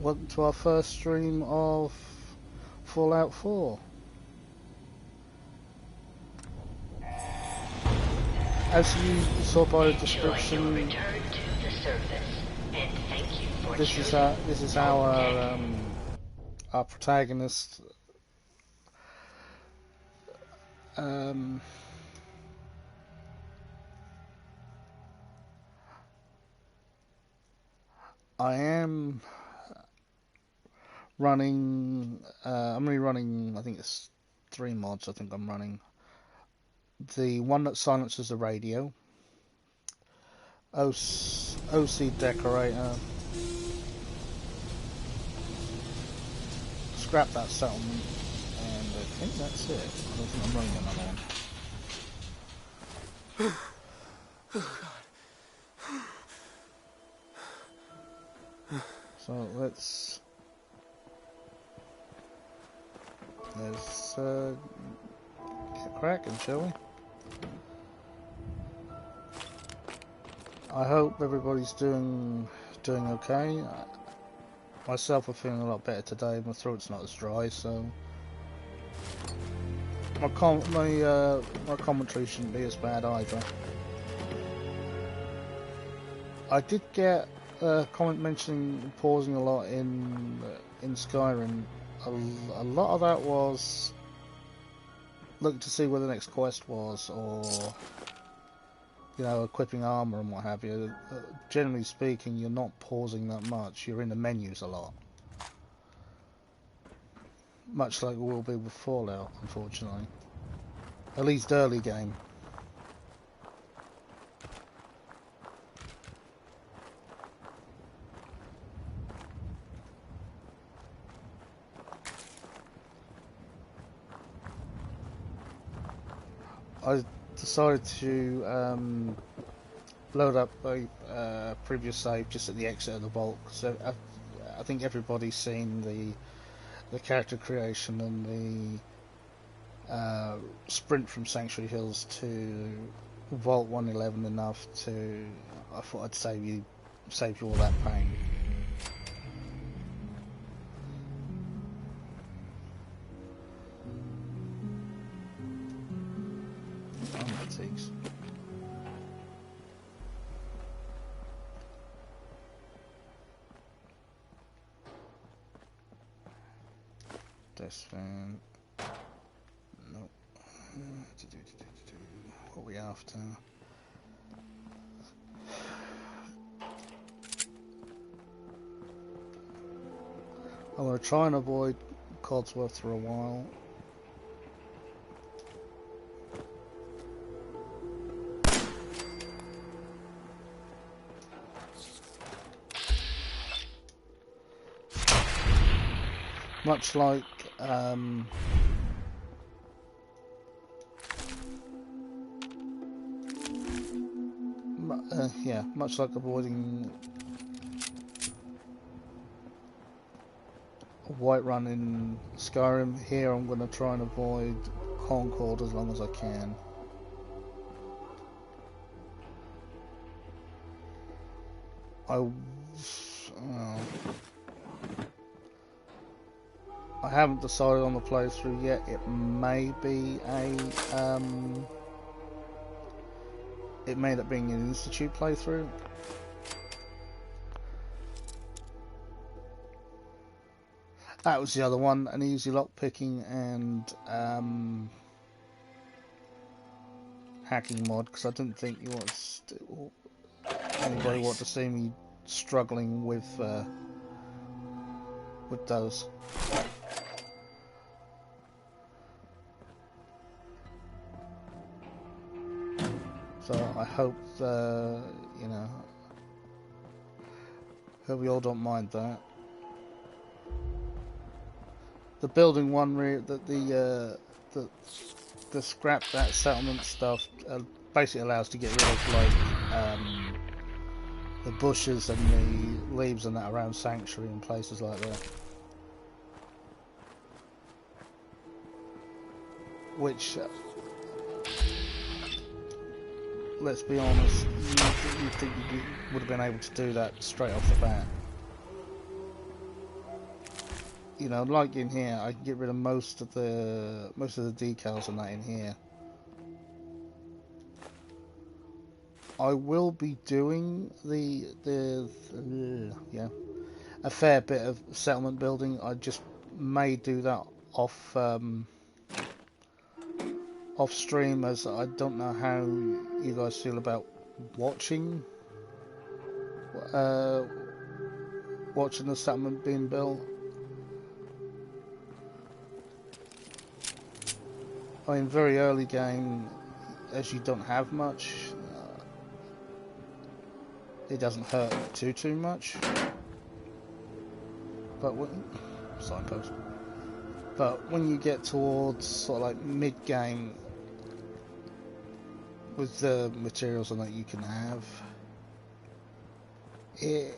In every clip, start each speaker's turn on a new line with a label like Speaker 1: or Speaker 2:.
Speaker 1: welcome to our first stream of Fallout 4. As you saw by the description, this is our protagonist. I am running, I'm only running, I think it's 3 mods I think I'm running. The one that silences the radio, OC Decorator, scrap that settlement, and I think that's it. I don't think I'm running another one.
Speaker 2: Oh, God.
Speaker 1: So let's get cracking, shall we? I hope everybody's doing okay. Myself, I'm feeling a lot better today. My throat's not as dry, so my commentary shouldn't be as bad either. I did get a comment mentioning pausing a lot in Skyrim. A lot of that was looking to see where the next quest was, or equipping armor and what have you. Generally speaking, you're not pausing that much. You're in the menus a lot, much like it will be with Fallout, unfortunately. At least early game. I decided to load up a previous save just at the exit of the vault. So I think everybody's seen the character creation and the sprint from Sanctuary Hills to Vault 111 enough to. I thought I'd save you all that pain. This fan. Nope. What are we after? I'm going to try and avoid Codsworth for a while. Much like much like avoiding a Whiterun in Skyrim, here I'm going to try and avoid Concord as long as I can. I haven't decided on the playthrough yet. It may be it may end up being an Institute playthrough. That was the other one, an easy lockpicking and hacking mod, because I didn't think anybody wanted to see me struggling with those. So I hope hope we all don't mind that. The building one, the scrap that settlement stuff basically allows to get rid of the bushes and the leaves and that around Sanctuary and places like that. Which, let's be honest, you think you would have been able to do that straight off the bat. you know, like in here, I can get rid of most of the decals and that in here. I will be doing yeah, a fair bit of settlement building. I just may do that off off stream, as I don't know how you guys feel about watching watching the settlement being built. I mean, very early game, as you don't have much, it doesn't hurt too much. But signpost. But when you get towards sort of like mid-game, with the materials on that you can have, it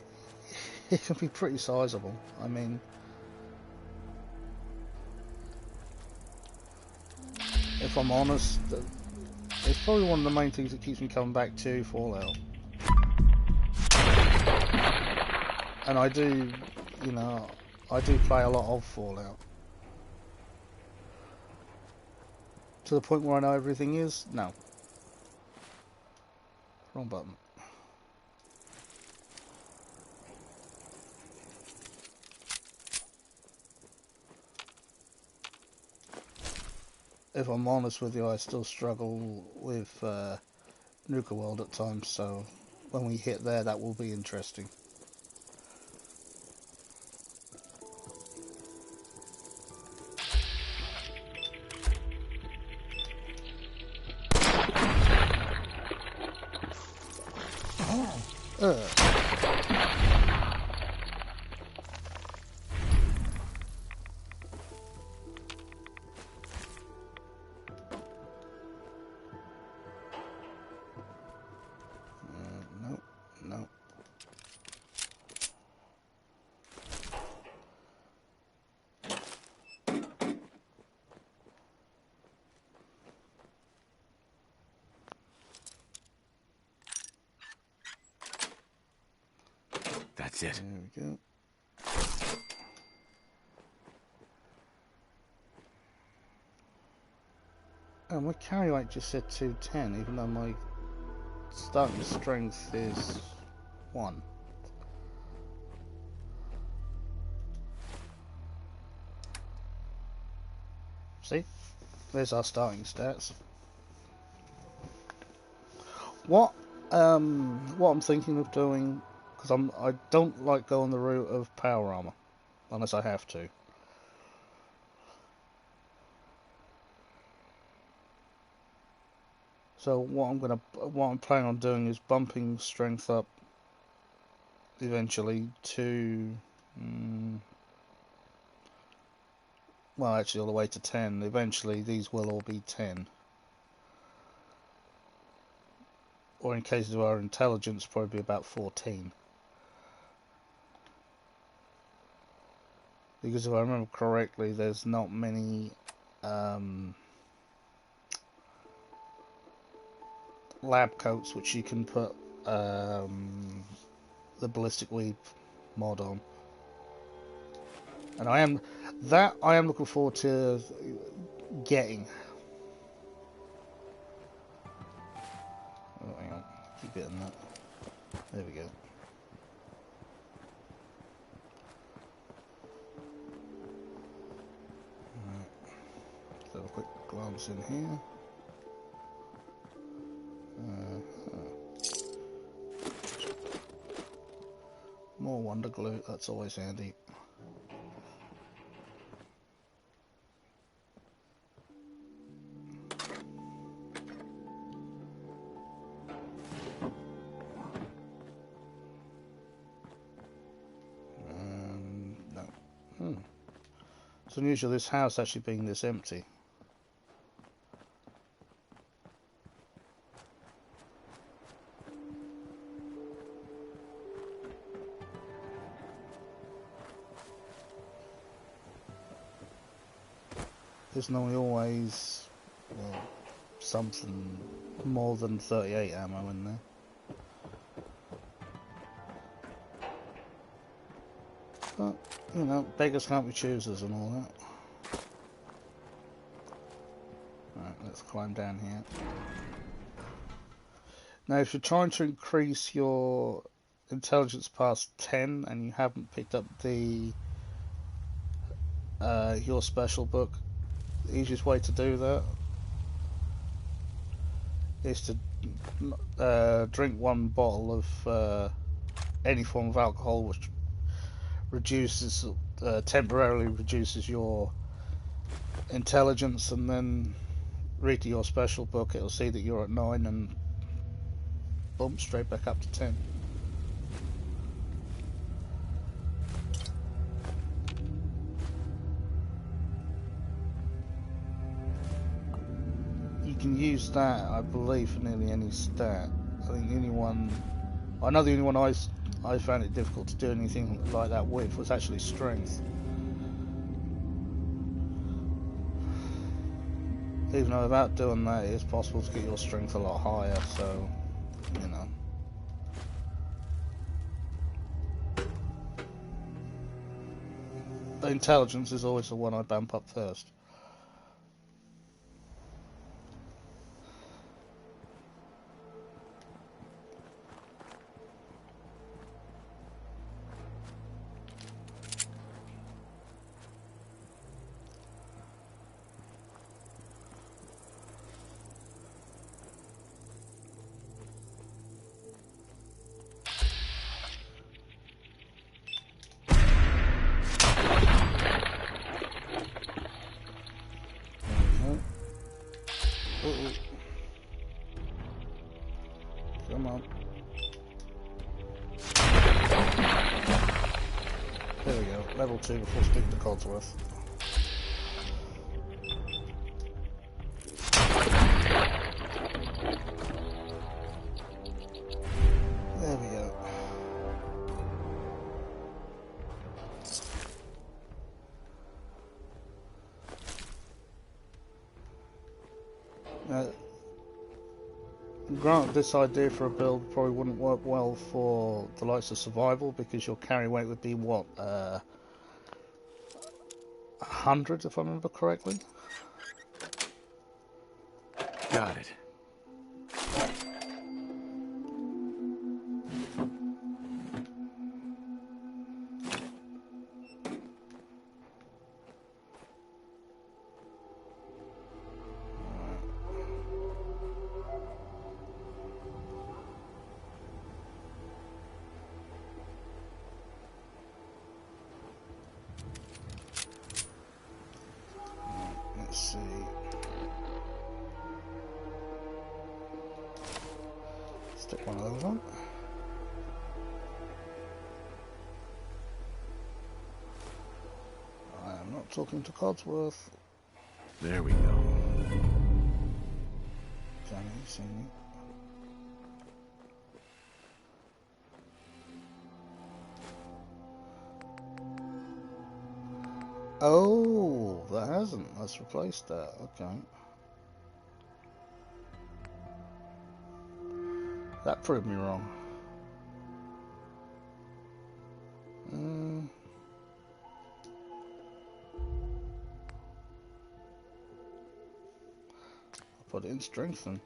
Speaker 1: can be pretty sizable. I mean, if I'm honest, it's probably one of the main things that keeps me coming back to Fallout. And I do, you know, I do play a lot of Fallout. To the point where I know everything is? No. Wrong button. If I'm honest with you, I still struggle with Nuka World at times, so when we hit there, that will be interesting. No.
Speaker 2: That's it.
Speaker 1: There we go. Oh, my carry weight just said 210, even though my starting strength is 1. See? There's our starting stats. What I'm thinking of doing, because I don't like going the route of power armor unless I have to. So what I'm planning on doing is bumping strength up eventually to well, actually all the way to 10. Eventually these will all be 10. Or in cases of our intelligence, probably about 14. Because if I remember correctly, there's not many lab coats which you can put the ballistic weave mod on. And I am looking forward to getting. Oh, hang on, keep getting that. There we go. Right. Let's have a quick glance in here. More wonder glue, that's always handy. No. It's unusual this house actually being this empty. There's normally always, well, something more than 38 ammo in there. But, you know, beggars can't be choosers and all that. Right, let's climb down here. Now, if you're trying to increase your intelligence past 10 and you haven't picked up the your special book, the easiest way to do that is to drink one bottle of any form of alcohol, which reduces temporarily reduces your intelligence, and then read your special book. It'll see that you're at 9 and boom, straight back up to 10. You can use that, I believe, for nearly any stat. I think the only one I found it difficult to do anything like that with was actually strength. Even though without doing that, it is possible to get your strength a lot higher, so, you know. The intelligence is always the one I bump up first. Come on. There we go. Level 2 before speaking to Codsworth. There we go. Granted, this idea for a build probably wouldn't work well for the likes of survival, because your carry weight would be what, 100 if I remember correctly?
Speaker 2: Got it.
Speaker 1: Let's see. Stick one of those on. I am not talking to Codsworth.
Speaker 2: There we go.
Speaker 1: Johnny, you see me? Oh, that hasn't. Let's replace that. Okay. That proved me wrong. I'll put it in strengthen.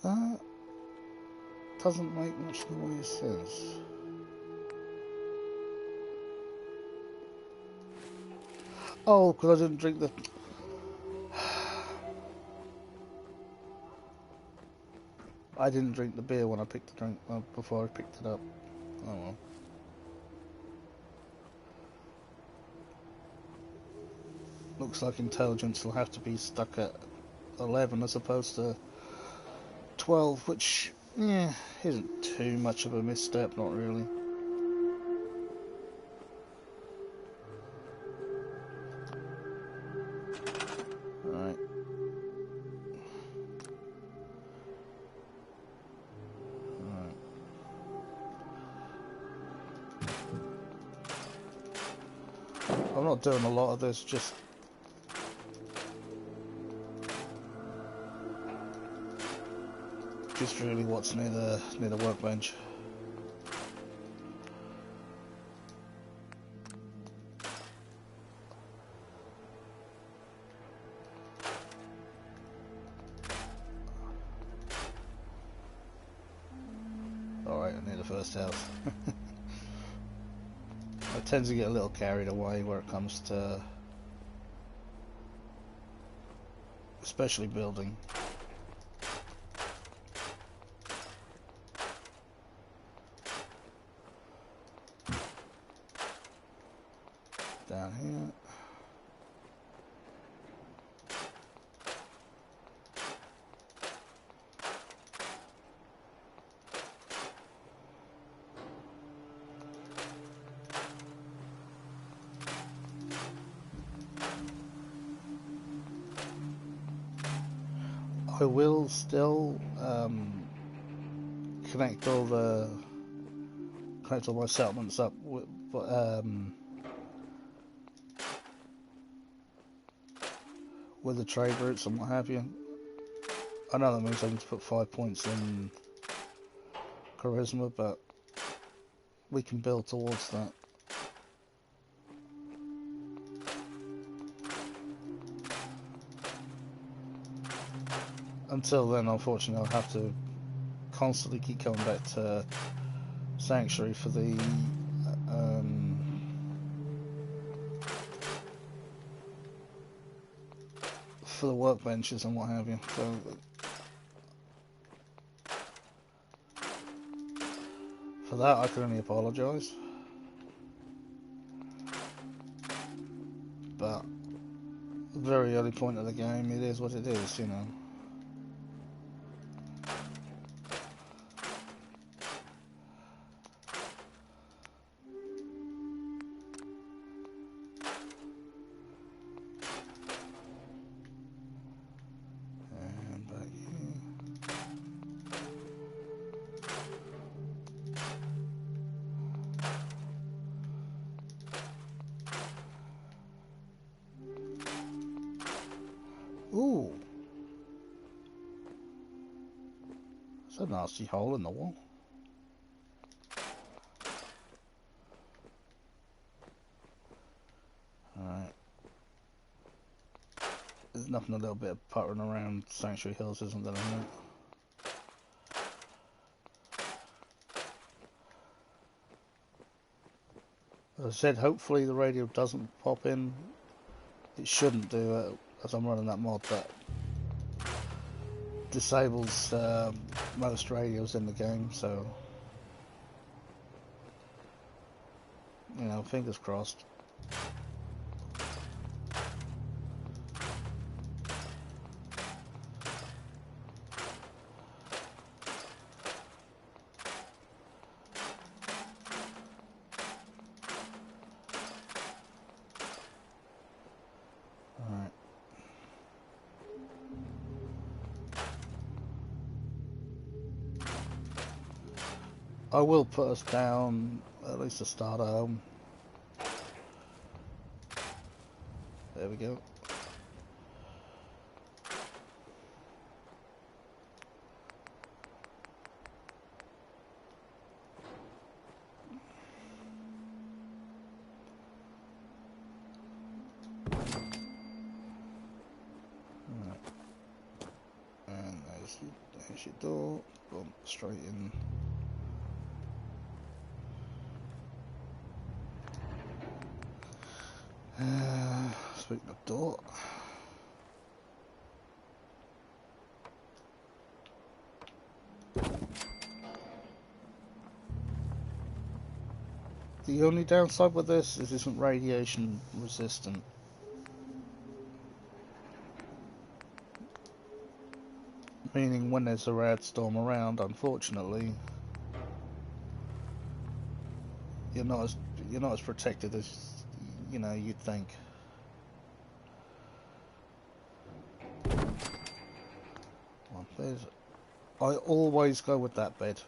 Speaker 1: That doesn't make much noise sense. Oh, because I didn't drink the... I didn't drink the beer when I picked the drink before I picked it up. Oh well. Looks like intelligence will have to be stuck at 11 as opposed to 12, which, yeah, isn't too much of a misstep, not really. Alright. Alright. I'm not doing a lot of this, just just really what's near the workbench. Alright, I'm near the first house. I tend to get a little carried away where it comes to especially building. Down here. I will still connect all my settlements up with, with the trade routes and what have you. I know that means I need to put 5 points in charisma, but we can build towards that. Until then, unfortunately, I'll have to constantly keep coming back to Sanctuary for the workbenches and what have you. So for that, I can only apologise. But very early point of the game, it is what it is, you know. Ooh. That's a nasty hole in the wall. Alright. There's nothing a little bit of puttering around Sanctuary Hills, isn't there? As I said, hopefully the radio doesn't pop in. It shouldn't do, as I'm running that mod that disables most radios in the game, so you know, fingers crossed. Alright. I will put us down at least to start at home. There we go. Right. And there's your door. Boom, straight in. Speaking of door. The only downside with this is it isn't radiation resistant. Meaning when there's a rad storm around, unfortunately, you're not as protected as you know you'd think. I always go with that bed.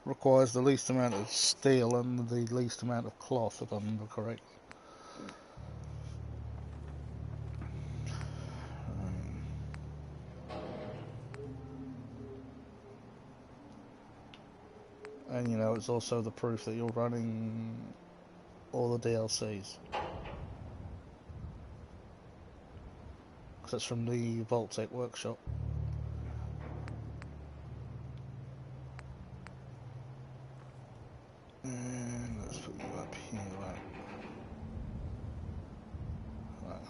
Speaker 1: Requires the least amount of steel and the least amount of cloth, if I remember correctly. And you know, it's also the proof that you're running all the DLCs. Because it's from the Vault-Tec workshop. And let's put you up here, like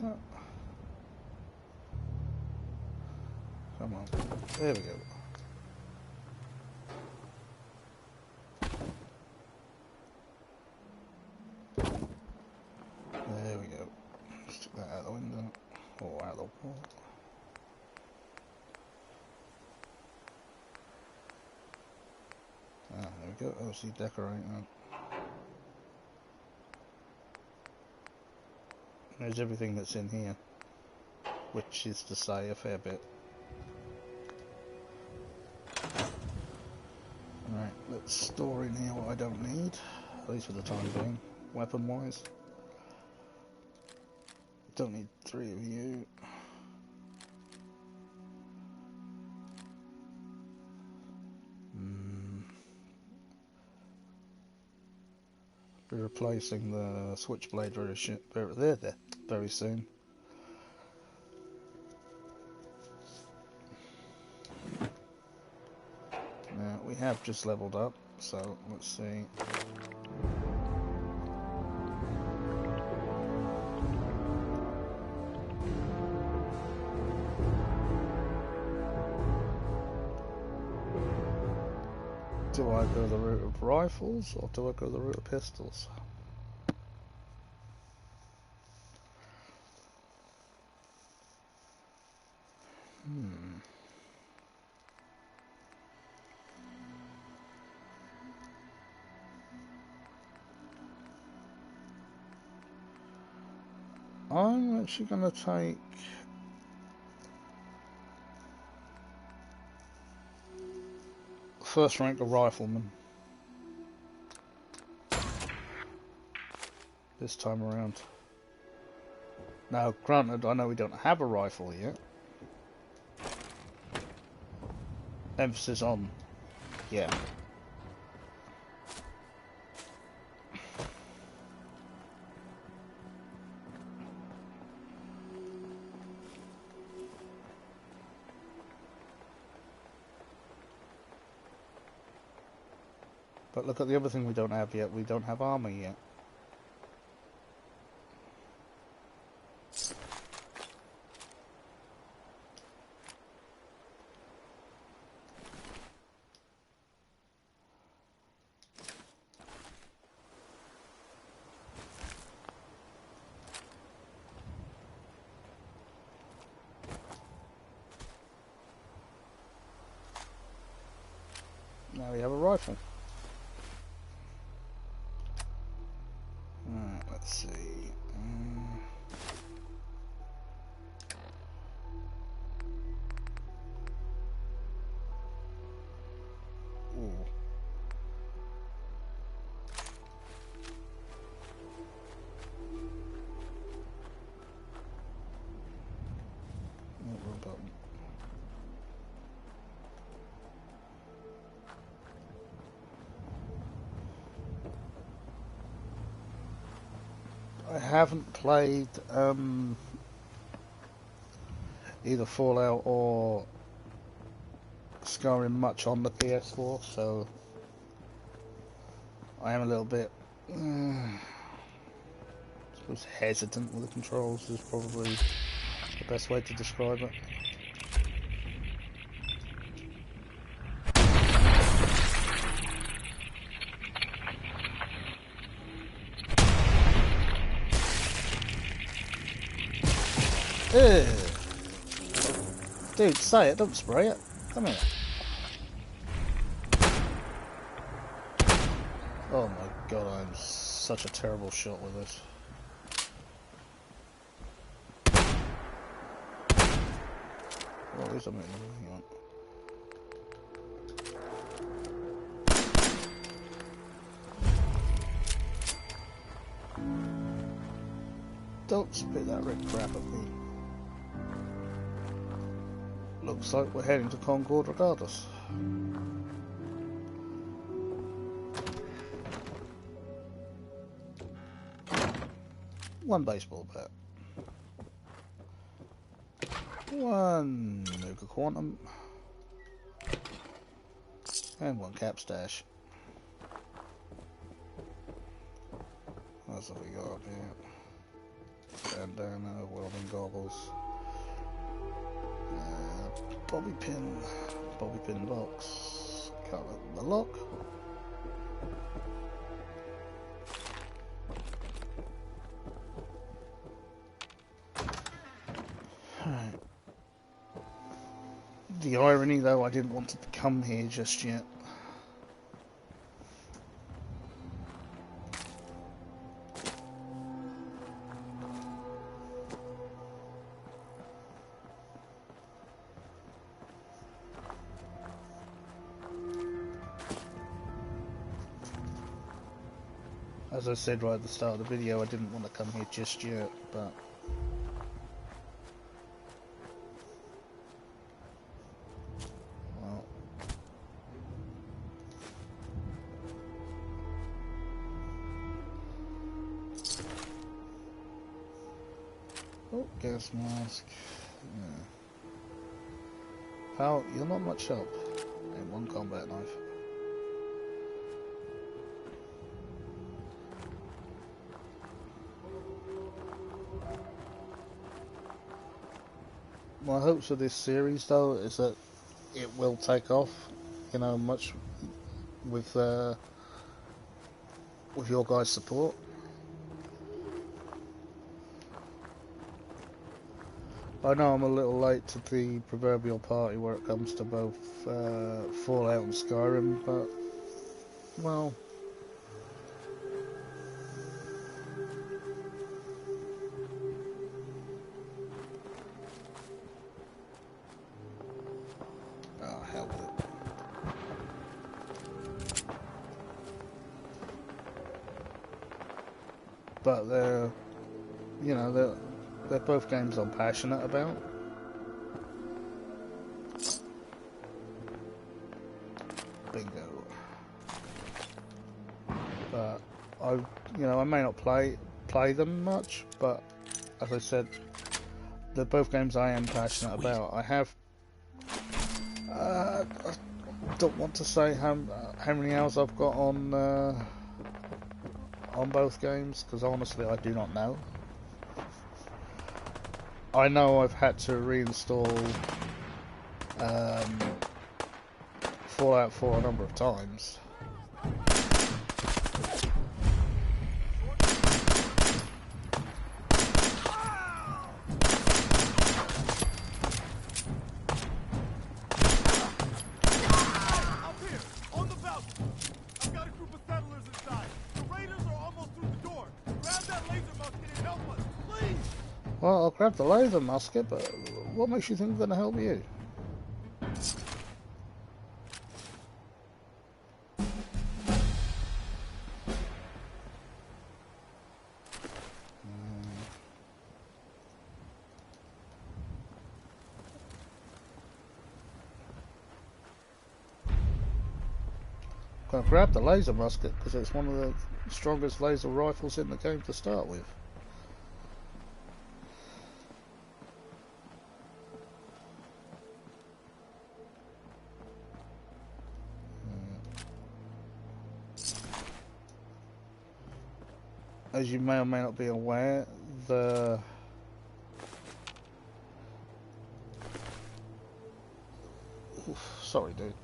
Speaker 1: that. Come on, there we go. There we go. Stick that out the window, or out the wall. Ah, there we go. Obviously decorating. There's everything that's in here, which is to say a fair bit. Alright, let's store in here what I don't need, at least for the time being, weapon-wise. Don't need 3 of you. Be replacing the switchblade very soon. Now we have just leveled up, so let's see. Do I go the route of rifles, or do I go the route of pistols? I'm actually going to take... first rank of rifleman. This time around. Now, granted, I know we don't have a rifle yet. Emphasis on, yeah. But look at the other thing we don't have yet. We don't have armor yet. Now we have a rifle. Alright, let's see. Ooh. Wrong button. I haven't played either Fallout or Skyrim much on the PS4, so I am a little bit I suppose hesitant with the controls is probably the best way to describe it. Ugh. Dude, say it, don't spray it. Come here. Oh my god, I'm such a terrible shot with this. Well, at least I'm getting everything on. Don't spit that red crap at me. Looks like we're heading to Concord regardless. one baseball bat, one Nuka Quantum, and one cap stash. That's what we got up here. Bandana, welding goggles, bobby pin box, cover the lock. Alright. The irony though, I didn't want to come here just yet. As I said right at the start of the video, I didn't want to come here just yet, but well, oh, gas mask. Yeah. Pal, you're not much help. And one combat knife. My hopes of this series, though, is that it will take off, you know, much with your guys' support. I know I'm a little late to the proverbial party where it comes to both Fallout and Skyrim, but, well, oh, hell with it. But they're, you know, they're both games I'm passionate about. Bingo. But I may not play them much, but as I said, they're both games I am passionate about. I have. I don't want to say how many hours I've got on both games, because honestly I do not know. I know I've had to reinstall Fallout 4 a number of times. Well, I'll grab the laser musket, but what makes you think I'm going to help you? I'm going to grab the laser musket because it's one of the strongest laser rifles in the game to start with. As you may or may not be aware, sorry, dude.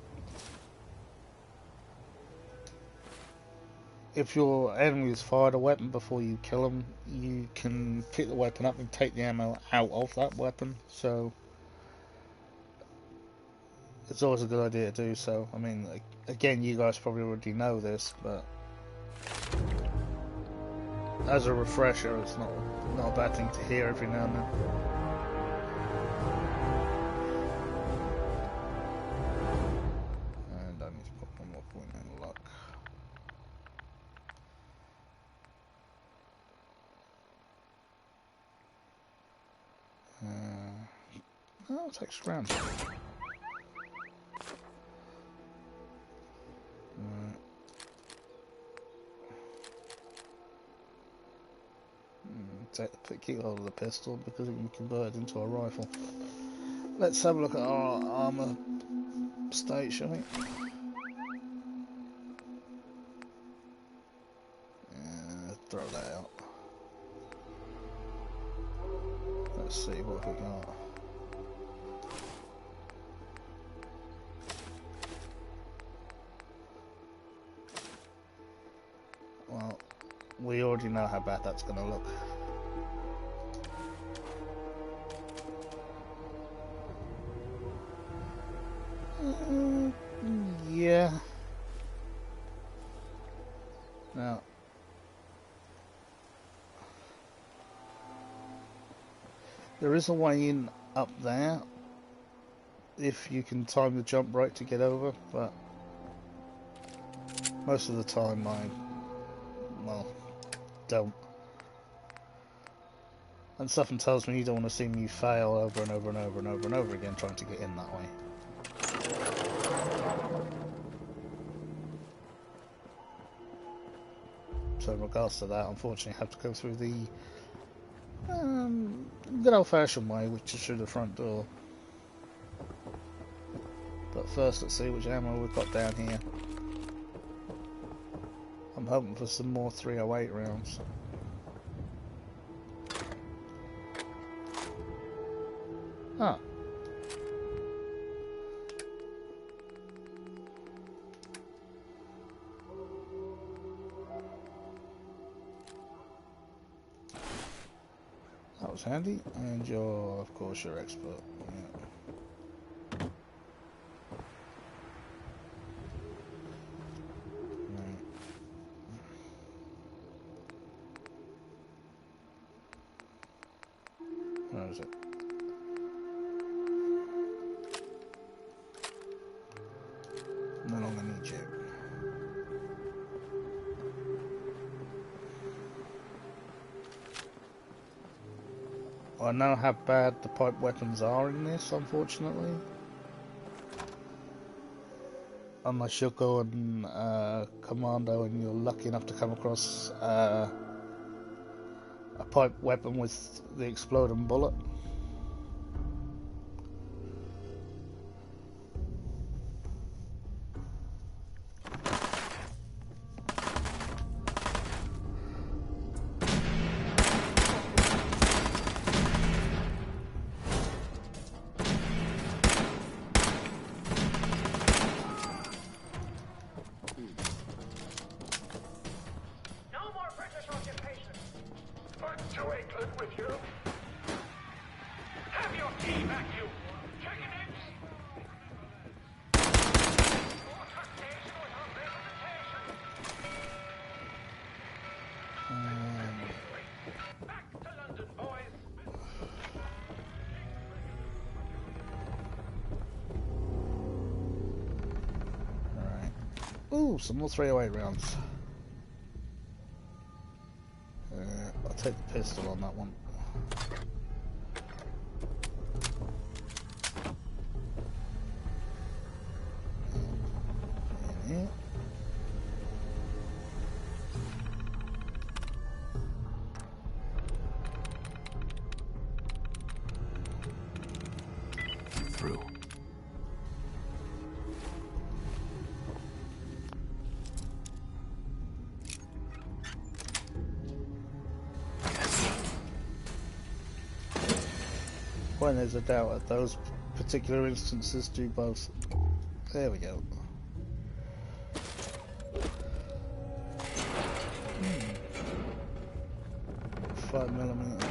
Speaker 1: If your enemy has fired a weapon before you kill them, you can pick the weapon up and take the ammo out of that weapon. So it's always a good idea to do so. I mean, again, you guys probably already know this, but as a refresher, it's not a bad thing to hear every now and then. And I need to put one more point in luck. I'll take scrounge. keep hold of the pistol because it can be converted into a rifle. Let's have a look at our armour state, shall we? Throw that out. Let's see what we got. Well, we already know how bad that's going to look. Yeah. Now, there is a way in up there if you can time the jump right to get over, but most of the time well, don't. And something tells me you don't want to see me fail over and over and over and over and over again trying to get in that way. So in regards to that, unfortunately I have to go through the good old-fashioned way, which is through the front door. But first, let's see which ammo we've got down here. I'm hoping for some more 308 rounds. Ah. That was handy, and you're, of course, you're expert. Yeah. Where is it? No longer need you. I know how bad the pipe weapons are in this, unfortunately. Unless you're going commando and you're lucky enough to come across a pipe weapon with the exploding bullet. Ooh, some more 308 rounds. I'll take the pistol on that one. Yeah.
Speaker 2: Through. When there's a doubt at those particular instances, do both. There we go. 5mm.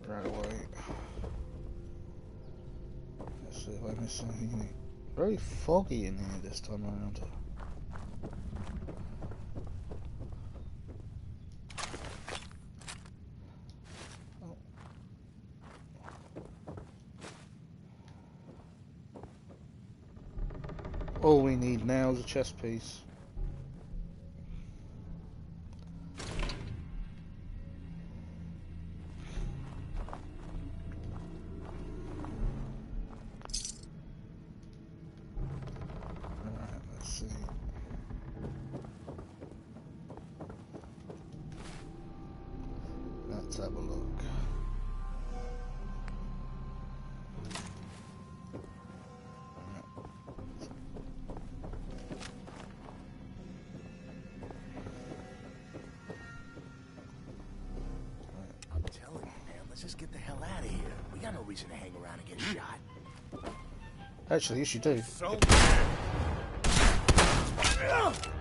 Speaker 2: Right away. Let's see if I miss something in it. Very foggy in here this time around. All we need now is a chest piece.
Speaker 1: see. Let's have a look.
Speaker 3: I'm telling you, man, let's just get the hell out of here. We got no reason to hang around and get shot.
Speaker 1: Actually, yes, you do.
Speaker 3: So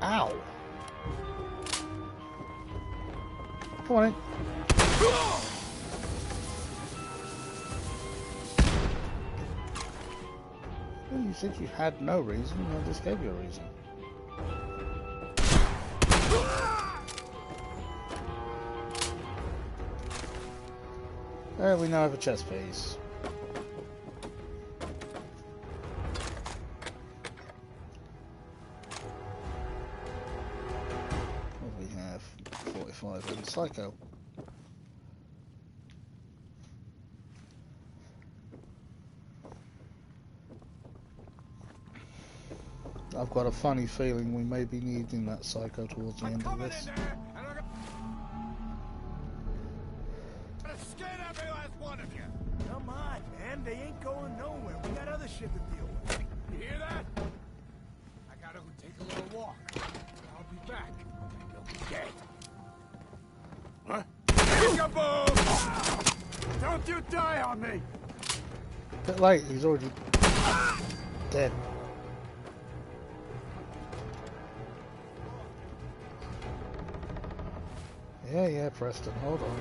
Speaker 1: Ow! Come on in. Well, you said you had no reason, I just gave you a reason. There, we now have a chest piece. What do we have? 45 and Psycho. I've got a funny feeling we may be needing that Psycho towards the end of this.
Speaker 3: every last one of you. Come on, man. They ain't going nowhere. We got other shit to deal with. You hear that? I gotta go take a little walk. I'll be back. You'll be dead. Huh? Peekaboo! Don't you die on me!
Speaker 1: Bit late, he's already dead. Yeah, Preston, hold on.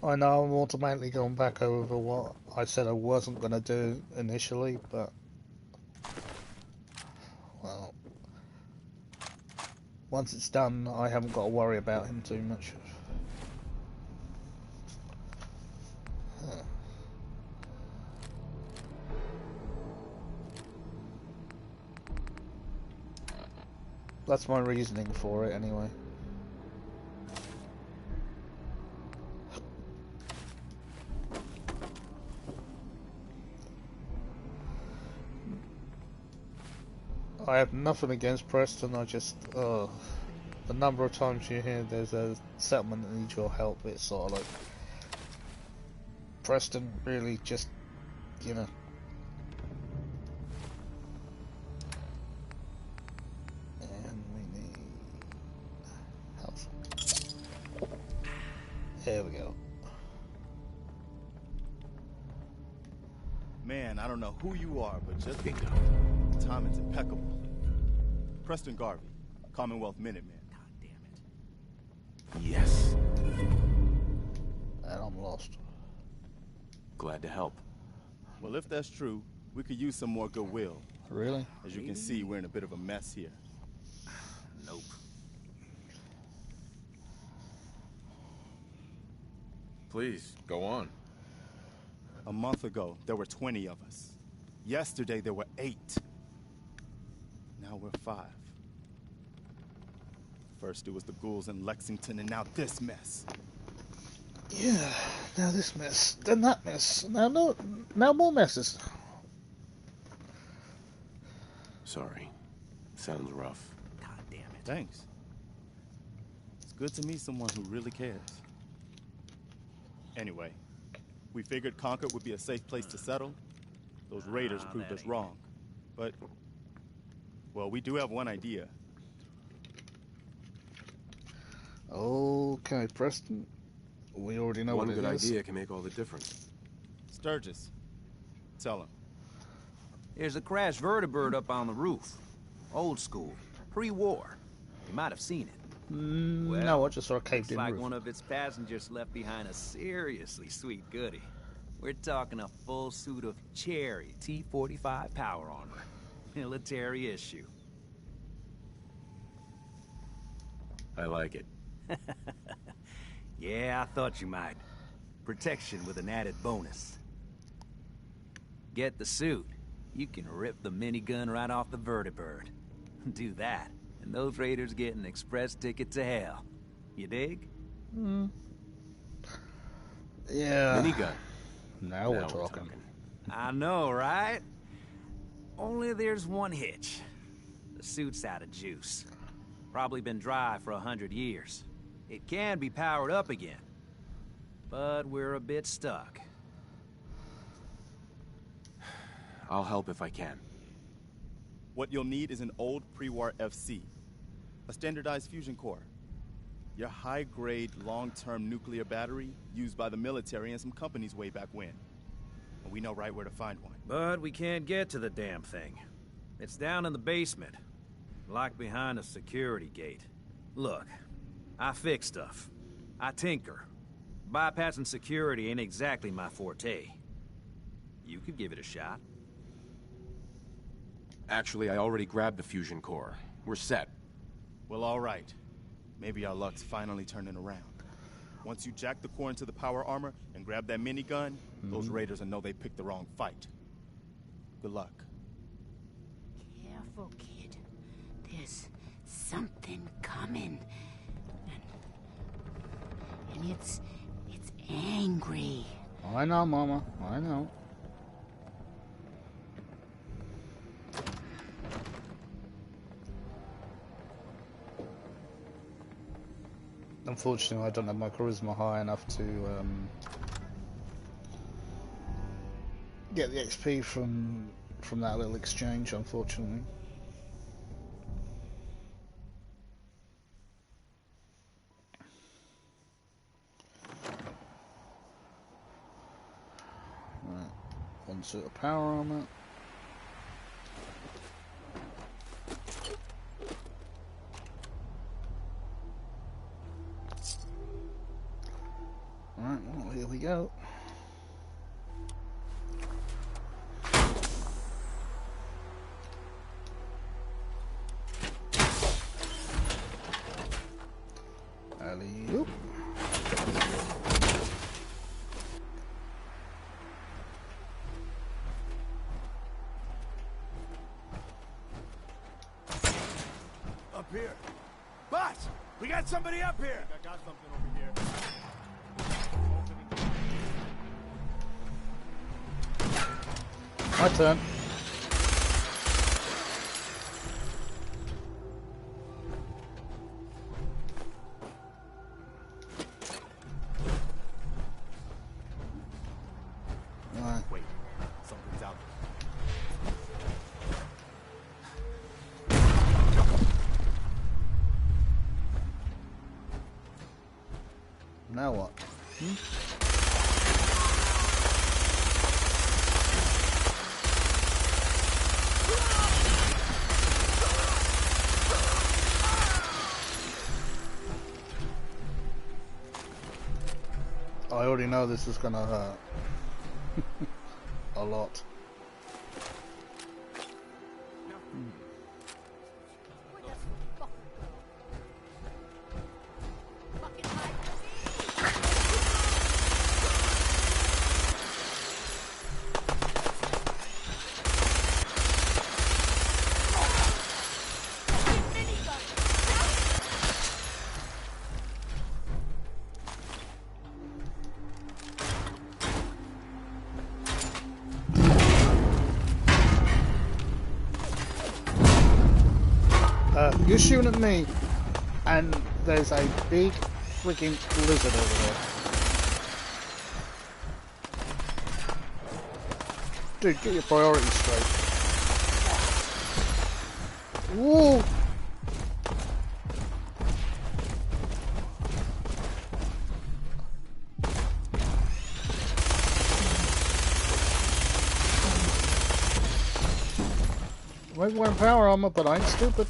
Speaker 1: I know I'm automatically going back over what I said I wasn't going to do initially, but well, once it's done, I haven't got to worry about him too much. Huh. That's my reasoning for it, anyway. I have nothing against Preston, I just, the number of times you hear there's a settlement that needs your help, it's sort of like, Preston really just, you know. And we need health. There we go.
Speaker 4: Man, I don't know who you are, but just bingo. Timing's impeccable. Preston Garvey, Commonwealth Minuteman.
Speaker 3: God damn it.
Speaker 5: Yes.
Speaker 1: And I'm lost.
Speaker 5: Glad to help.
Speaker 4: Well, if that's true, we could use some more goodwill.
Speaker 1: Really?
Speaker 4: As you can see, we're in a bit of a mess here.
Speaker 5: Nope. Please, go on.
Speaker 4: A month ago, there were 20 of us. Yesterday, there were 8. Now we're 5. First, it was the ghouls in Lexington, and now this mess.
Speaker 1: Yeah, now this mess, then that mess, now more messes.
Speaker 5: Sorry. Sounds rough.
Speaker 3: God damn it.
Speaker 4: Thanks. It's good to meet someone who really cares. Anyway, we figured Concord would be a safe place to settle. Those raiders proved us wrong. But, well, we do have one idea.
Speaker 1: Okay, Preston. We already know
Speaker 5: One
Speaker 1: what it
Speaker 5: good
Speaker 1: is.
Speaker 5: idea can make all the difference.
Speaker 4: Sturgis, tell him.
Speaker 6: There's a crashed vertibird up on the roof. Old school. Pre-war. You might have seen it.
Speaker 1: No, I just saw a caved
Speaker 6: Looks
Speaker 1: in
Speaker 6: like
Speaker 1: roof.
Speaker 6: one of its passengers left behind a seriously sweet goodie. We're talking a full suit of Cherry T-45 power armor. Military issue.
Speaker 5: I like it.
Speaker 6: Yeah, I thought you might. Protection with an added bonus. Get the suit. You can rip the minigun right off the vertibird. Do that, and those raiders get an express ticket to hell. You dig?
Speaker 1: Yeah.
Speaker 5: Minigun.
Speaker 1: Now we're talking.
Speaker 6: I know, right? Only there's one hitch. The suit's out of juice. Probably been dry for 100 years. It can be powered up again. But we're a bit stuck.
Speaker 5: I'll help if I can.
Speaker 4: What you'll need is an old pre-war FC, a standardized fusion core, your high-grade, long-term nuclear battery used by the military and some companies way back when. And we know right where to find one.
Speaker 6: But we can't get to the damn thing. It's down in the basement, locked behind a security gate. Look, I fix stuff. I tinker. Bypassing security ain't exactly my forte. You could give it a shot.
Speaker 5: Actually, I already grabbed the fusion core. We're set.
Speaker 4: Well, all right. Maybe our luck's finally turning around. Once you jack the core into the power armor and grab that minigun, those raiders will know they picked the wrong fight. Good luck.
Speaker 7: Careful, kid. There's something coming. And it's angry.
Speaker 1: I know, Mama. I know. Unfortunately, I don't have my charisma high enough to get the XP from that little exchange, unfortunately. Right. One suit of power armor. Alright, well, here we go. Alley-oop.
Speaker 3: Up here. Boss, we got somebody up here.
Speaker 4: I got something over here.
Speaker 1: My turn. Right.
Speaker 4: Wait, something's out
Speaker 1: Now what? I already know this is gonna hurt. A lot. You're shooting at me, and there's a big freaking lizard over there. Dude, get your priorities straight. Whoa! I'm wearing power armor, but I ain't stupid.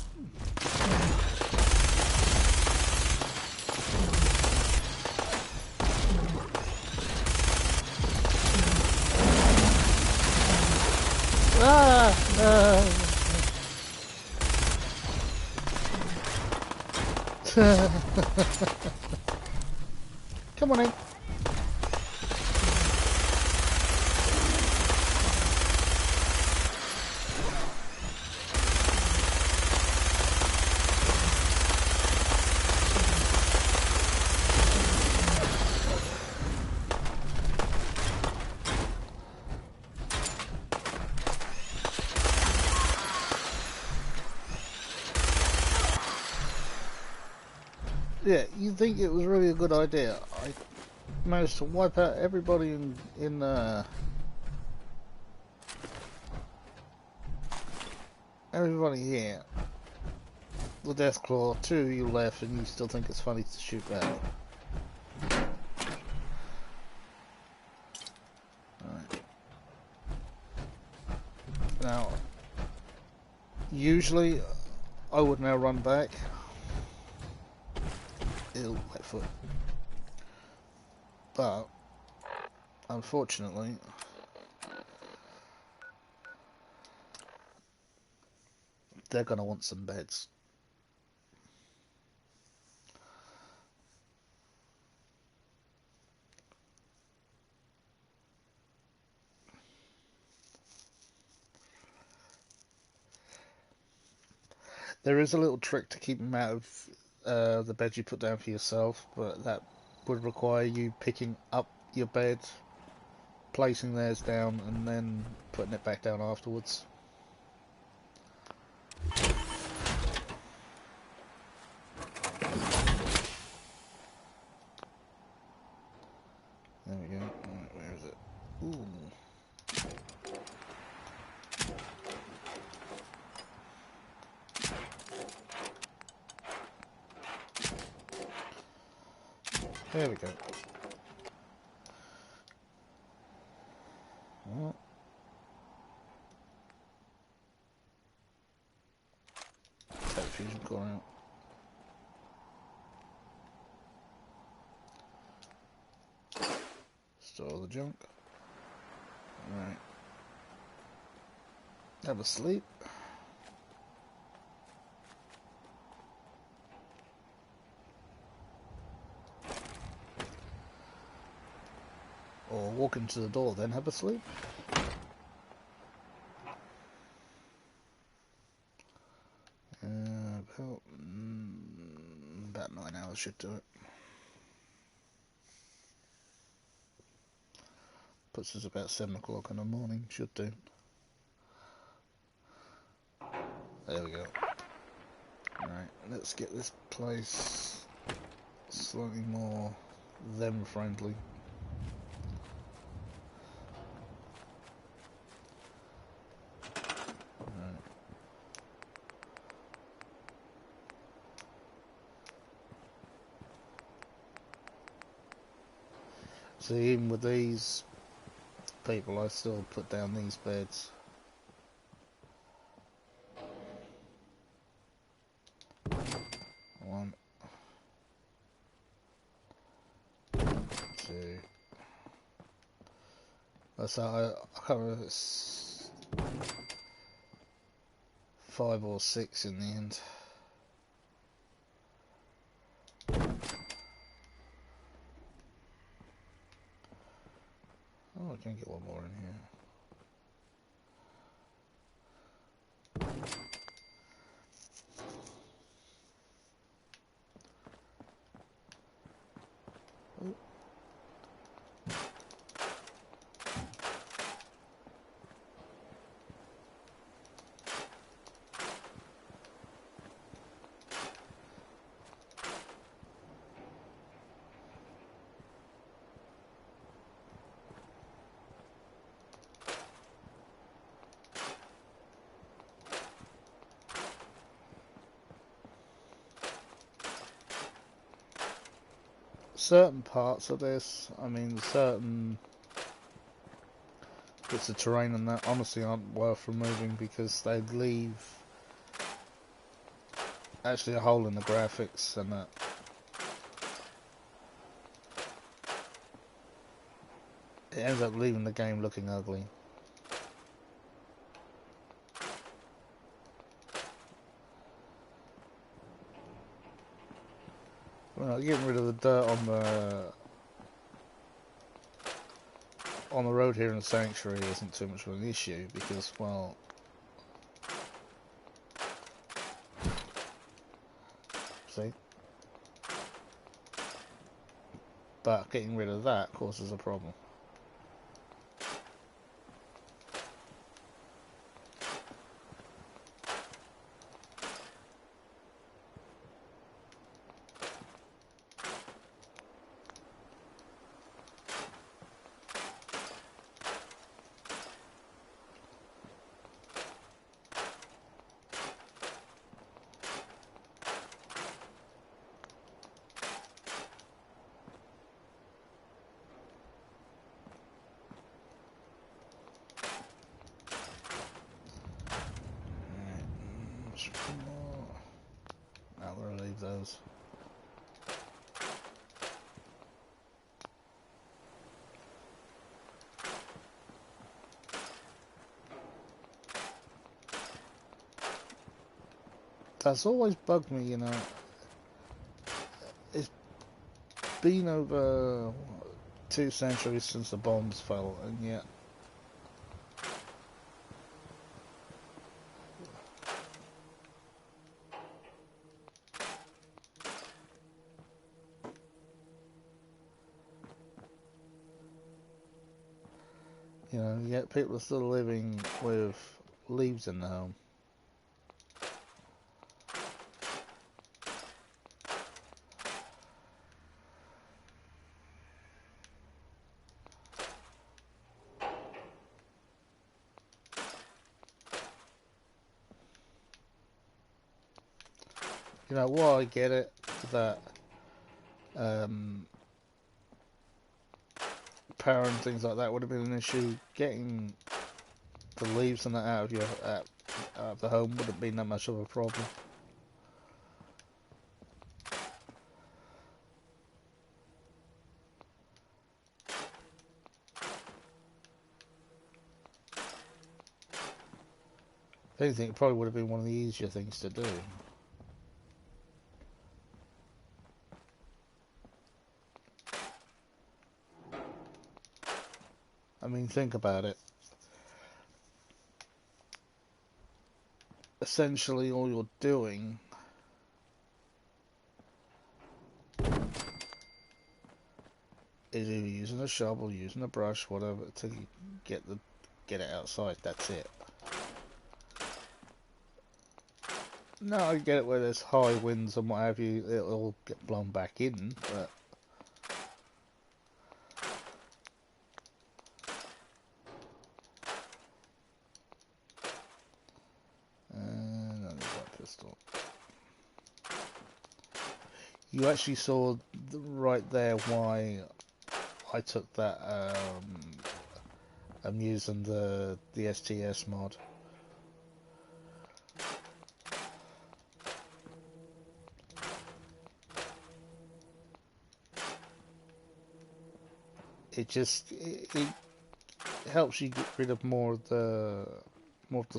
Speaker 1: Come on in. Yeah, you think it was really a good idea. I managed to wipe out everybody in everybody here. The Deathclaw, 2 of you left, and you still think it's funny to shoot back. Alright. Now, usually, I would now run back. Ew, wet foot. But, unfortunately, they're going to want some beds. There is a little trick to keep them out of the bed you put down for yourself, but that would require you picking up your bed, placing theirs down, and then putting it back down afterwards. There we go. Alright, where is it? Ooh. There we go. Oh. Take the fusion core out. Store the junk. Right. Have a sleep. Or walk into the door, then have a sleep. About 9 hours should do it. Puts us about 7 o'clock in the morning, should do. There we go. Right, let's get this place slightly more them friendly. Right. See, even with these people, I still put down these beds. One, two. That's how I can't remember if it's 5 or 6 in the end. Oh, I can get one more in here. Certain parts of this, I mean, certain bits of terrain and that honestly aren't worth removing because they'd leave actually a hole in the graphics and that. It ends up leaving the game looking ugly. Well, getting rid of the dirt on the road here in the sanctuary isn't too much of an issue because, well, see, but getting rid of that causes a problem. much more. I'll leave those. That's always bugged me, you know. It's been over 2 centuries since the bombs fell, and yet yet people are still living with leaves in the home. You know, while I get it that power and things like that would have been an issue, getting the leaves and that out of the home wouldn't have been that much of a problem. If anything, it probably would have been one of the easier things to do. I mean, think about it. Essentially, all you're doing is either using a shovel, using a brush, whatever, to get it outside. That's it. No, I get it where there's high winds and what have you, it'll get blown back in, but pistol. You actually saw right there why I took that. I'm using the STS mod. It helps you get rid of more of the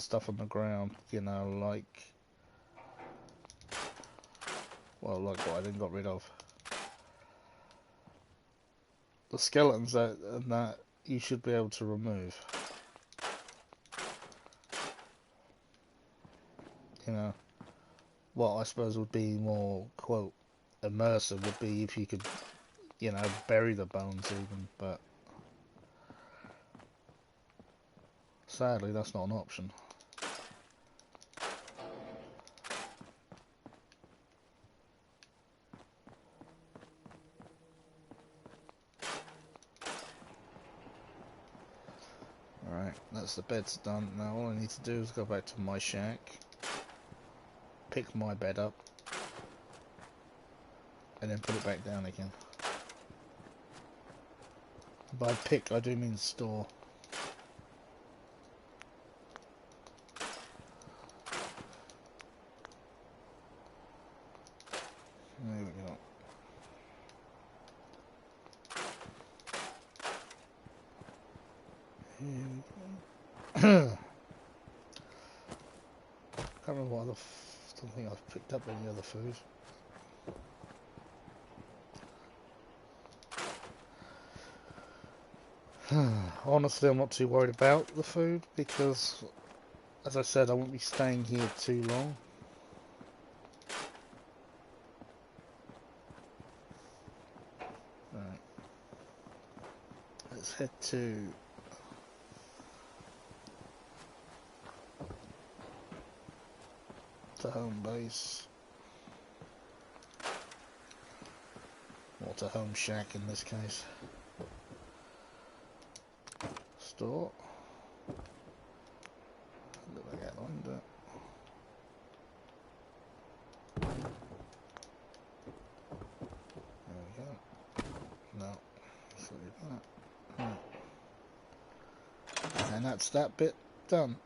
Speaker 1: stuff on the ground, you know, like what I then got rid of. The skeletons that you should be able to remove. You know, what I suppose would be more, quote, immersive would be if you could, you know, bury the bones even, but sadly that's not an option. Alright, that's the bed's done. Now all I need to do is go back to my shack, pick my bed up, and then put it back down again. By pick, I do mean store. There we go. Can't remember what other. Don't think I've picked up any other food. Honestly, I'm not too worried about the food because, as I said, I won't be staying here too long. Right. Let's head to the home base. Or to home shack in this case. Store. Look like that lined up. There we go. No. Let's leave that. Right. And that's that bit done.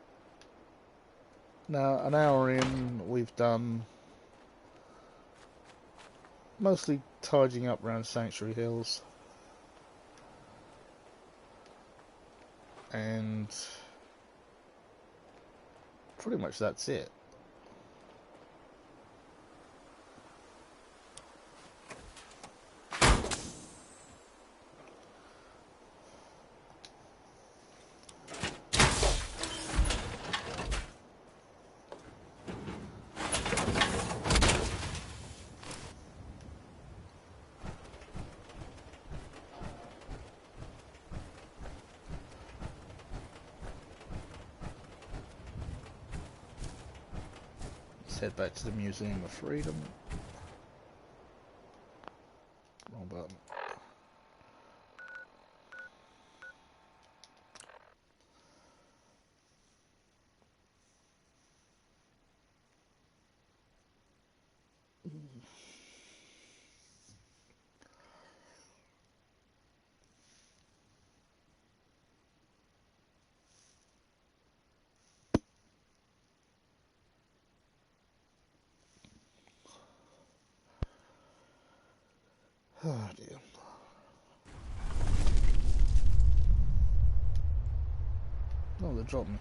Speaker 1: Now, an hour in, we've done mostly tidying up around Sanctuary Hills. And pretty much that's it. Head back to the Museum of Freedom. Wrong button. Oh dear. Oh, they dropped me.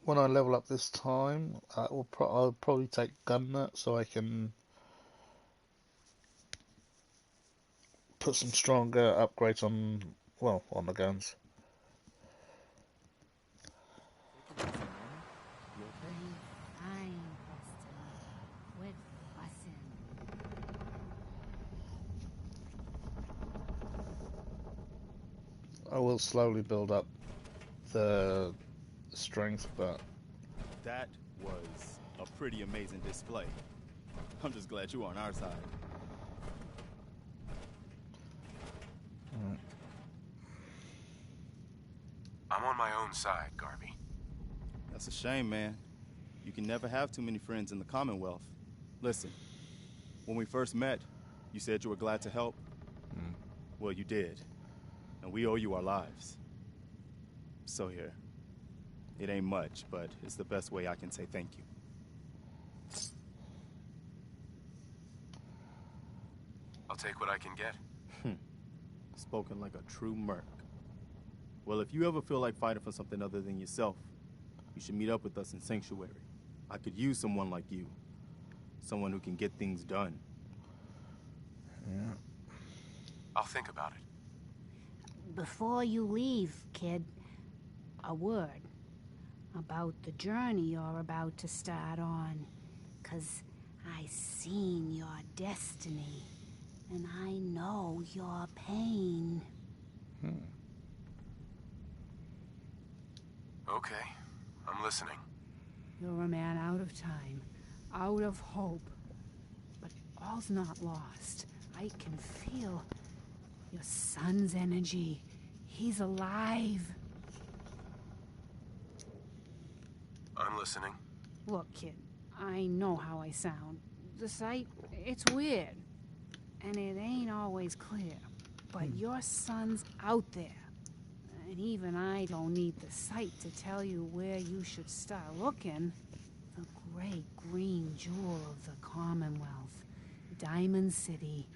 Speaker 1: When I level up this time, I'll probably take gun nut so I can put some stronger upgrades on, well, on the guns.
Speaker 7: Fine, Preston. Quit fussing.
Speaker 1: I will slowly build up the strength, but
Speaker 4: That was a pretty amazing display. I'm just glad you're on our side.
Speaker 5: I'm on my own side, Garvey.
Speaker 4: That's a shame, man. You can never have too many friends in the Commonwealth. Listen, when we first met, you said you were glad to help. Well, you did. And we owe you our lives. So here. It ain't much, but it's the best way I can say thank you.
Speaker 5: I'll take what I can get.
Speaker 4: Spoken like a true merc. Well, if you ever feel like fighting for something other than yourself, you should meet up with us in Sanctuary. I could use someone like you. Someone who can get things done.
Speaker 1: yeah.
Speaker 5: I'll think about it.
Speaker 7: Before you leave, kid, a word about the journey you're about to start on. 'Cause I seen your destiny, and I know your pain.
Speaker 5: Okay, I'm listening.
Speaker 7: You're a man out of time, out of hope. But all's not lost. I can feel your son's energy. He's alive.
Speaker 5: I'm listening.
Speaker 7: Look, kid, I know how I sound. The sight, it's weird. And it ain't always clear. But your son's out there. And even I don't need the sight to tell you where you should start looking. The great green jewel of the Commonwealth. Diamond City.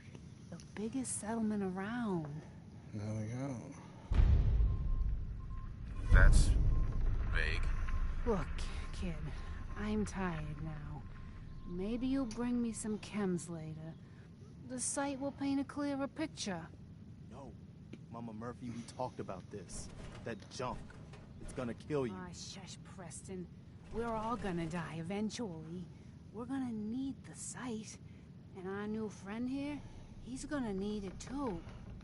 Speaker 7: The biggest settlement around.
Speaker 1: There we go.
Speaker 5: That's vague.
Speaker 7: Look, kid, I'm tired now. Maybe you'll bring me some chems later. The sight will paint a clearer picture.
Speaker 4: No, Mama Murphy, we talked about this. That junk. It's gonna kill you.
Speaker 7: Ah, shush, Preston. We're all gonna die eventually. We're gonna need the sight. And our new friend here, he's gonna need it too.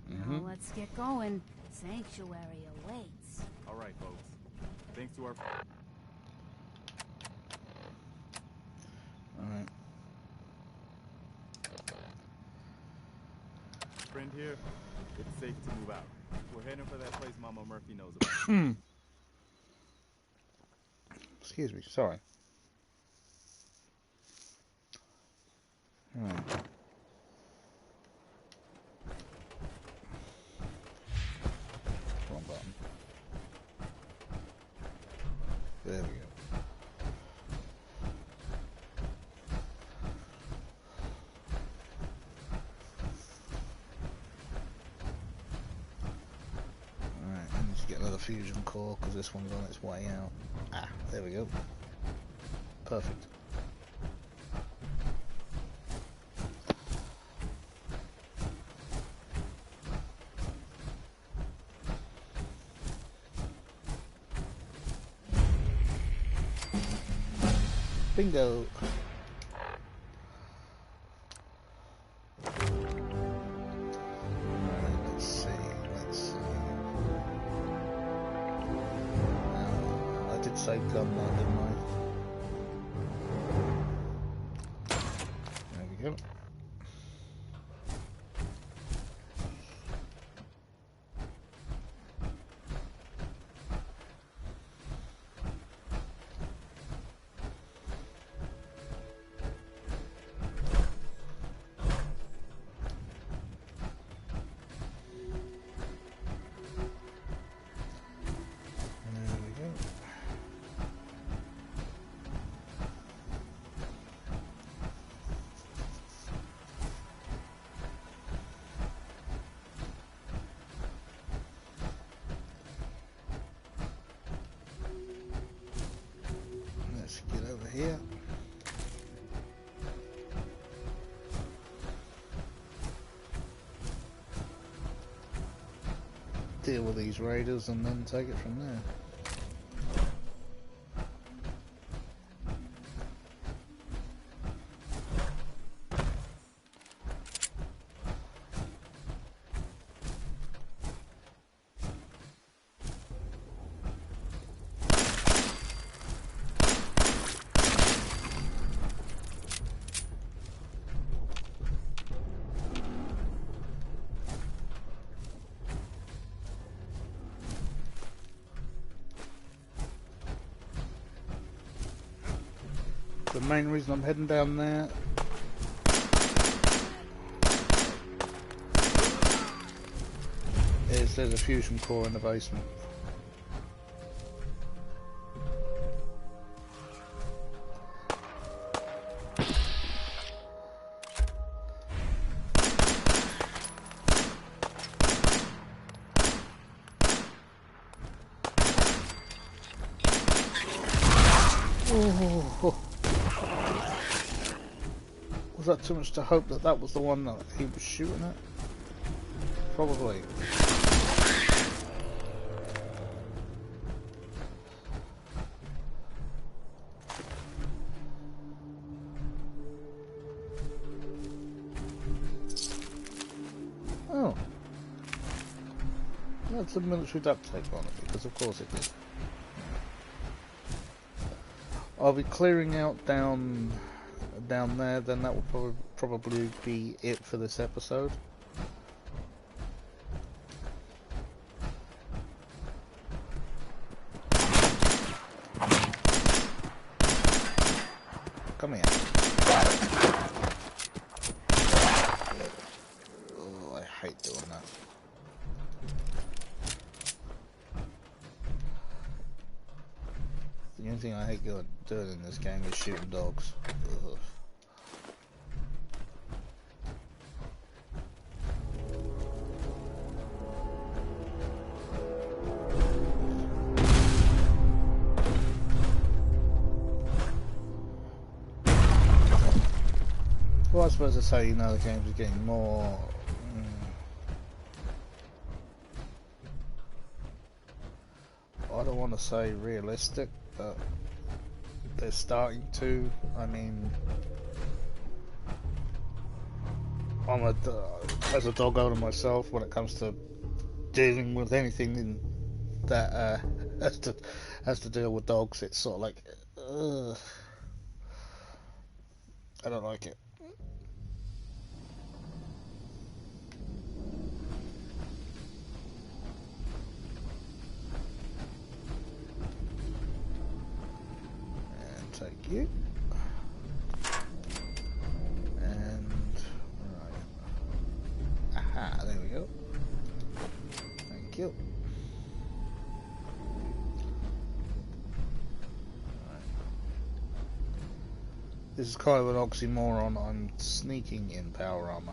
Speaker 7: Now let's get going. Sanctuary awaits.
Speaker 4: All right, folks. Thanks to our
Speaker 1: Alright.
Speaker 4: friend here, it's safe to move out. We're heading for that place Mama Murphy knows about.
Speaker 1: Excuse me, sorry. Right. Let's get another fusion core because this one's on its way out. Ah, there we go. Perfect. Bingo. Say gun now, didn't I? There we go. Here. Deal with these raiders and then take it from there. The main reason I'm heading down there is there's a fusion core in the basement. Oh. Was that too much to hope that that was the one that he was shooting at? Probably. Oh. That's a military duct tape on it, because of course it did. I'll be clearing out down there, then that will probably be it for this episode. Come here. Oh, I hate doing that. The only thing I hate doing in this game is shooting dogs. Ugh. Well, I suppose that's how you know the games are getting more... I don't want to say realistic, but they're starting to. I mean, as a dog owner myself, when it comes to dealing with anything that has to deal with dogs, it's sort of like, ugh. I don't like it. Thank you. And right. Aha, there we go. Thank you. Right. This is kind of an oxymoron. I'm sneaking in power armor.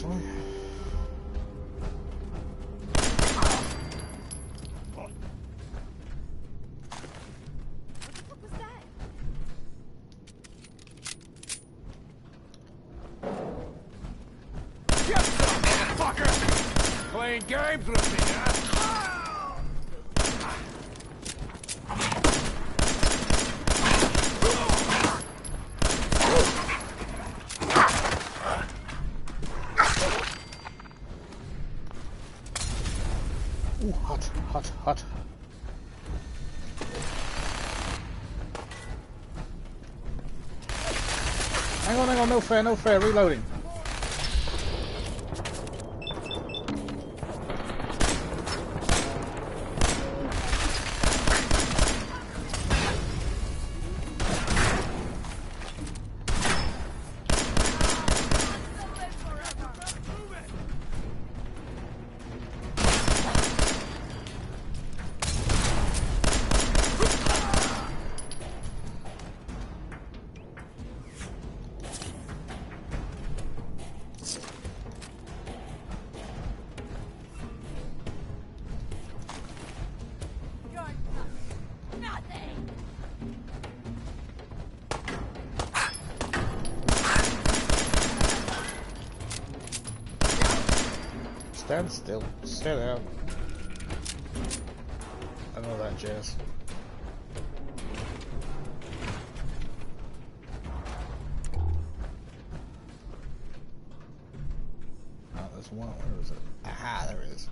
Speaker 1: this way.
Speaker 3: Playing games with me, huh?
Speaker 1: Ooh, hot, hot, hot. Hang on, no fair, reloading. Stand still. Stay down. I know that jazz. Oh, there's one. Where is it? Aha, there it is.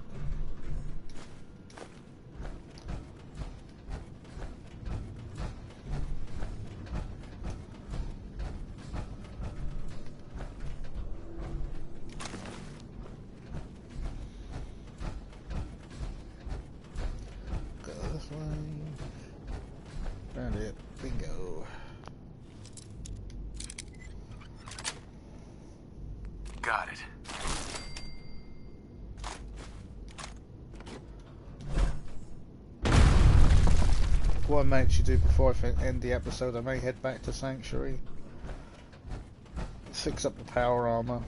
Speaker 1: Found it. Bingo.
Speaker 5: Got it.
Speaker 1: What I may actually do before I end the episode, I may head back to Sanctuary, fix up the power armor,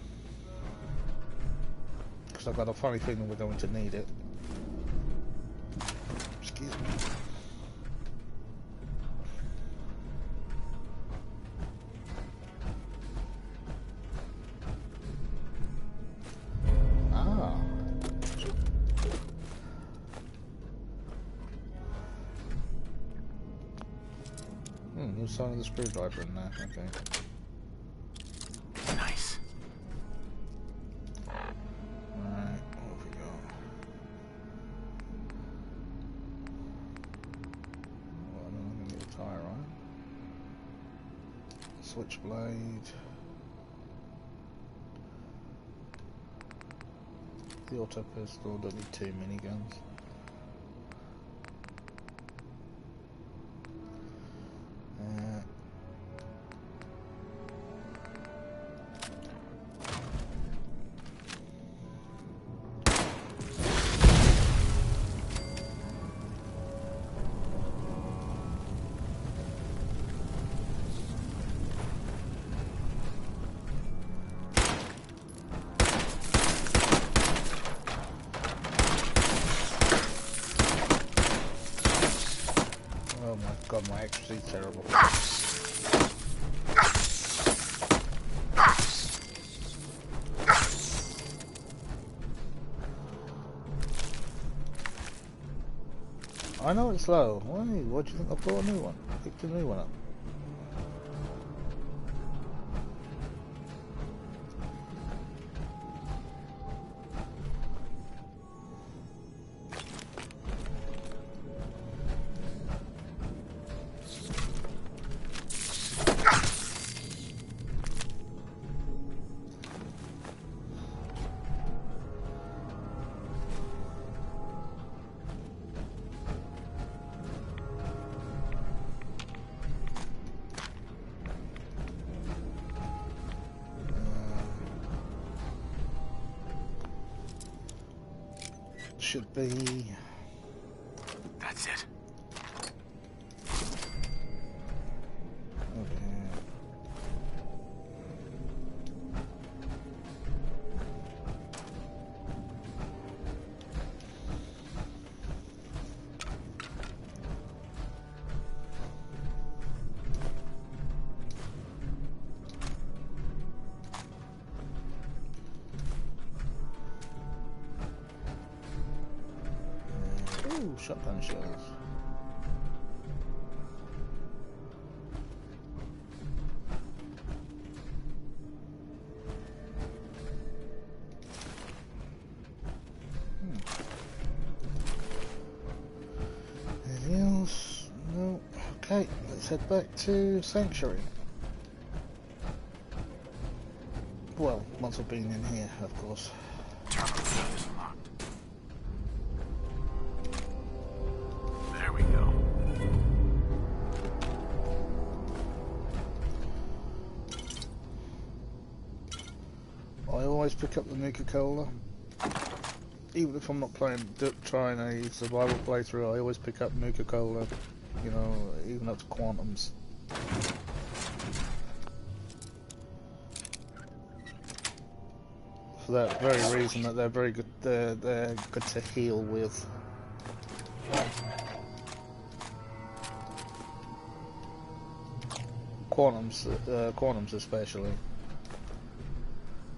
Speaker 1: because I've got a funny feeling we're going to need it. Excuse me. No sign of the screwdriver in there, okay.
Speaker 5: Nice.
Speaker 1: Right, off we go. Well, I'm gonna get a tire on. Switchblade. The auto pistol, don't need 2 miniguns. Oh my god, my accuracy's terrible. I know it's low. Why? What do you think I brought a new one? Picked a new one up. Should be.
Speaker 5: That's it.
Speaker 1: Okay. shotgun shells. Anything else? No. Okay, let's head back to Sanctuary. Well, once I've been in here, of course.
Speaker 5: Terminal is locked. There we go.
Speaker 1: I always pick up the Nuka-Cola. Even if I'm not trying a survival playthrough, I always pick up Nuka-Cola. You know, even up to Quantums. For that very reason, that they're very good. They're good to heal with. Quantums especially.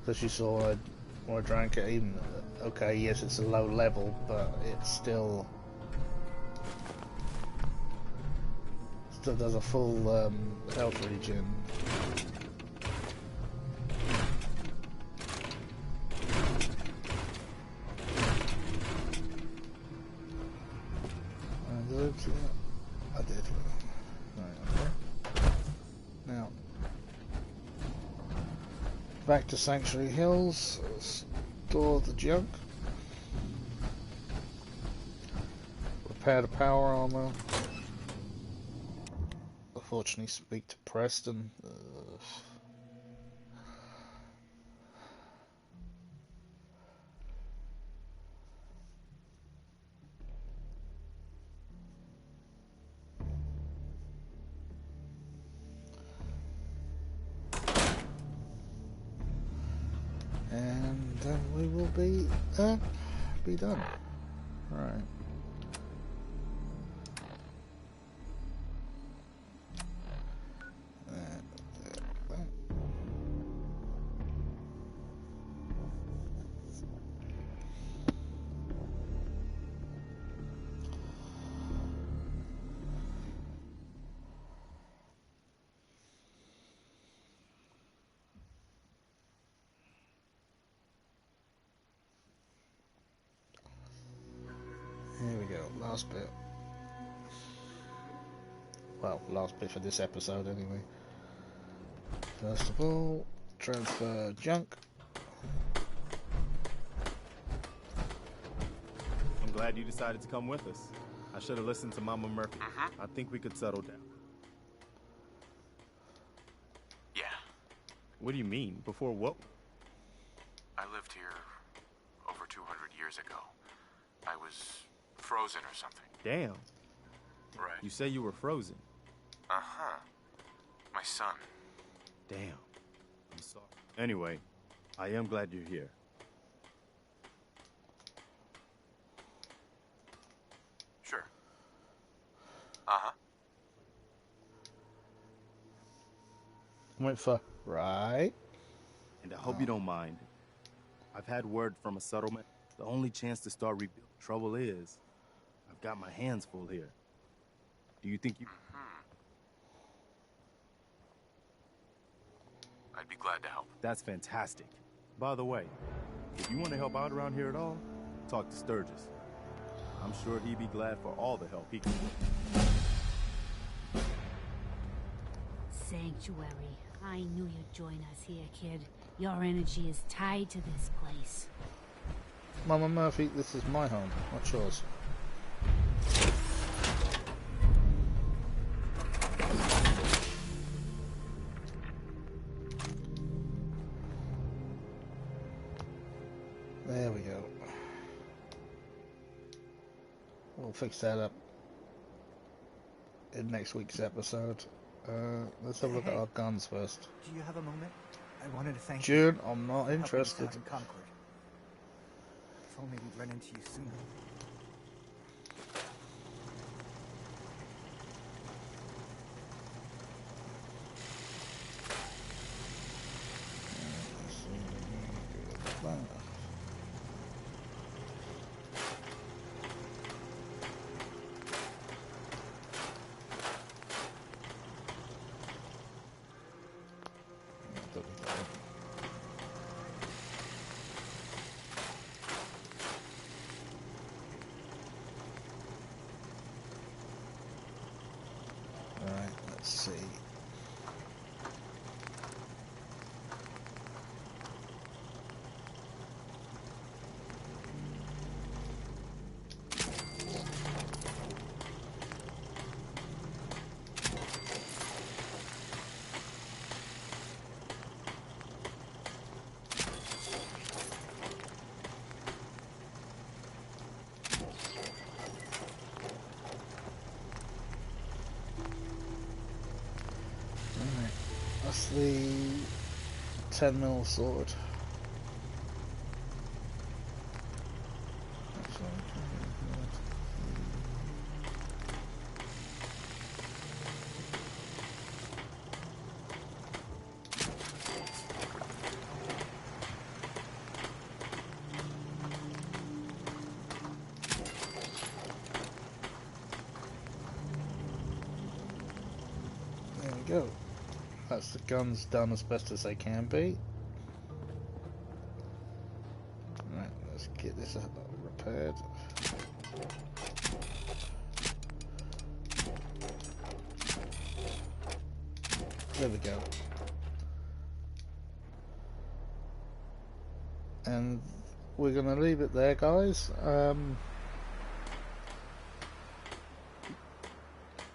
Speaker 1: As you saw, when I drank it, even okay, yes, it's a low level, but it still does a full health regen. I did. Right, okay. Now, back to Sanctuary Hills. Store the junk. Repair the power armor. Unfortunately, speak to Preston. And then we will be done. Right. Here we go, last bit. Well, last bit for this episode anyway. First of all, transfer junk.
Speaker 4: I'm glad you decided to come with us. I should have listened to Mama Murphy. I think we could settle down.
Speaker 5: Yeah.
Speaker 4: What do you mean? Before what?
Speaker 5: I lived here over 200 years ago. I was frozen or something.
Speaker 4: Damn.
Speaker 5: Right.
Speaker 4: You say you were frozen.
Speaker 5: Uh-huh. My son.
Speaker 4: Damn. I'm sorry. Anyway, I am glad you're here.
Speaker 5: Sure. Uh-huh.
Speaker 1: Went for right.
Speaker 4: And I hope you don't mind. I've had word from a settlement. The only chance to start rebuilding. Trouble is, I've got my hands full here. Do you think you...
Speaker 5: I'd be glad to help.
Speaker 4: That's fantastic. By the way, if you want to help out around here at all, talk to Sturgis. I'm sure he'd be glad for all the help he can get.
Speaker 7: Sanctuary. I knew you'd join us here, kid. Your energy is tied to this place.
Speaker 1: Mama Murphy, this is my home, not yours. There we go. We'll fix that up in next week's episode. Let's have a look at our guns first.
Speaker 8: Do you have a moment? I wanted to thank
Speaker 1: June, I'm not
Speaker 8: you for helping us
Speaker 1: interested.
Speaker 8: out in Concord. If only we'd run into you sooner.
Speaker 1: There we go. Alright, let's see. That's the 10mm sword. There we go. That's the guns done as best as they can be. Right, let's get this up repaired. There we go. And we're going to leave it there, guys.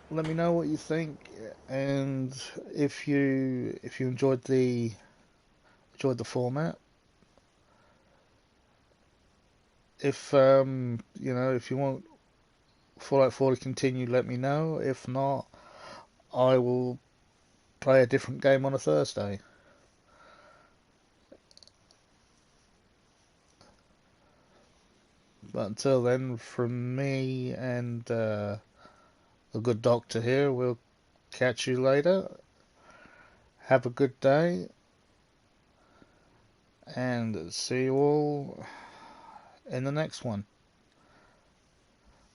Speaker 1: Let me know what you think, and if you enjoyed the format. If you know, if you want Fallout 4 to continue, let me know. If not, I will play a different game on a Thursday. But until then, from me and the good doctor here, we'll catch you later. Have a good day, and see you all in the next one.